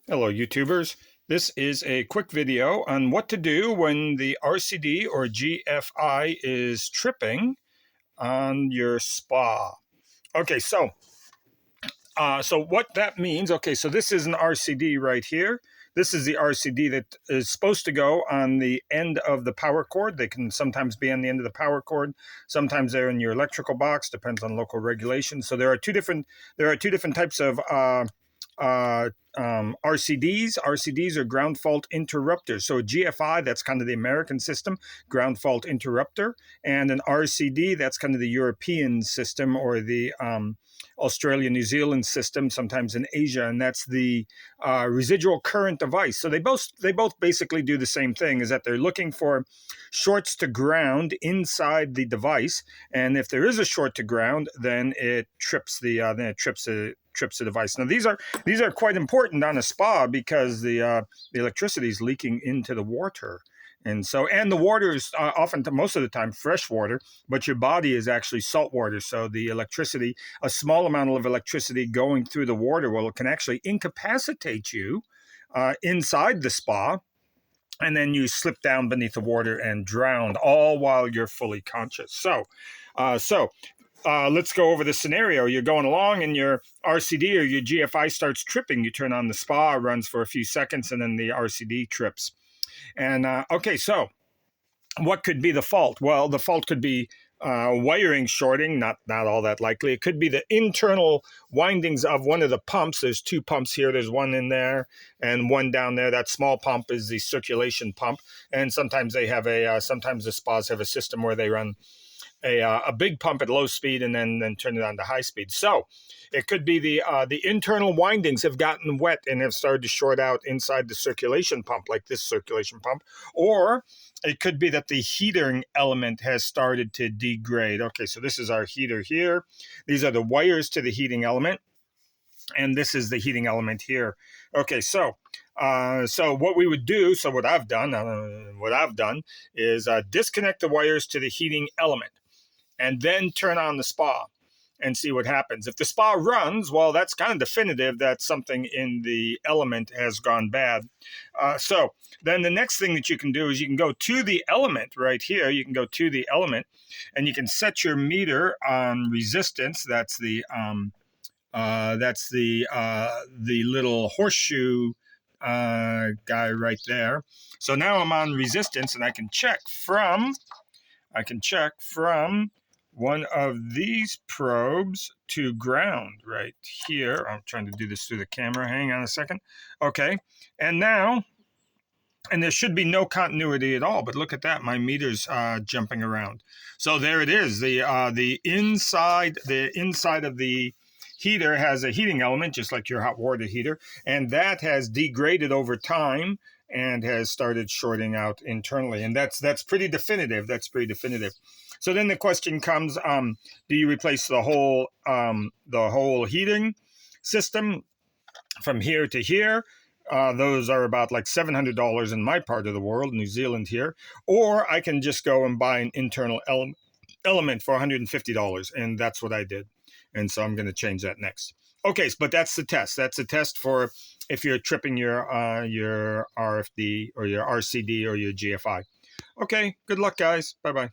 Hello YouTubers, this is a quick video on what to do when the RCD or GFI is tripping on your spa. Okay, so what that means, okay, so this is an RCD right here. This is the RCD that is supposed to go on the end of the power cord. They can sometimes be on the end of the power cord. Sometimes they're in your electrical box, depends on local regulations. So there are two different types of RCDs. RCDs are ground fault interrupters. So a GFI, that's kind of the American system, ground fault interrupter, and an RCD, that's kind of the European system, or the Australia, New Zealand system, sometimes in Asia, and that's the residual current device. So they both basically do the same thing, is that they're looking for shorts to ground inside the device, and if there is a short to ground, then it trips the device. Now these are quite important on a spa because the electricity is leaking into the water. And the water is often, most of the time, fresh water, but your body is actually salt water. So the electricity, a small amount of electricity going through the water, well, it can actually incapacitate you inside the spa, and then you slip down beneath the water and drown, all while you're fully conscious. So let's go over the scenario. You're going along and your RCD or your GFI starts tripping. You turn on the spa, it runs for a few seconds, and then the RCD trips. And okay, so what could be the fault? Well, the fault could be wiring shorting, not all that likely. It could be the internal windings of one of the pumps. There's two pumps here. There's one in there and one down there. That small pump is the circulation pump. And sometimes they have sometimes the spas have a system where they run a big pump at low speed and then turn it on to high speed. So it could be the internal windings have gotten wet and have started to short out inside the circulation pump, like this circulation pump, or it could be that the heating element has started to degrade. Okay, so this is our heater here. These are the wires to the heating element, and this is the heating element here. Okay, so what we would do, what I've done is disconnect the wires to the heating element, and then turn on the spa and see what happens. If the spa runs, well, that's kind of definitive that something in the element has gone bad. So then the next thing that you can do is you can go to the element right here. You can go to the element and you can set your meter on resistance. That's the little horseshoe guy right there. So now I'm on resistance, and I can check from one of these probes to ground right here. I'm trying to do this through the camera. Hang on a second. Okay, and now, and there should be no continuity at all, but look at that, my meter's jumping around. So there it is. The inside of the heater has a heating element, just like your hot water heater, and that has degraded over time and has started shorting out internally. And that's pretty definitive. That's pretty definitive. So then the question comes, do you replace the whole heating system from here to here? Those are about like $700 in my part of the world, New Zealand here. Or I can just go and buy an internal element for $150, and that's what I did. And so I'm going to change that next. Okay, but that's the test. That's a test for if you're tripping your RFD or your RCD or your GFI. Okay, good luck, guys. Bye-bye.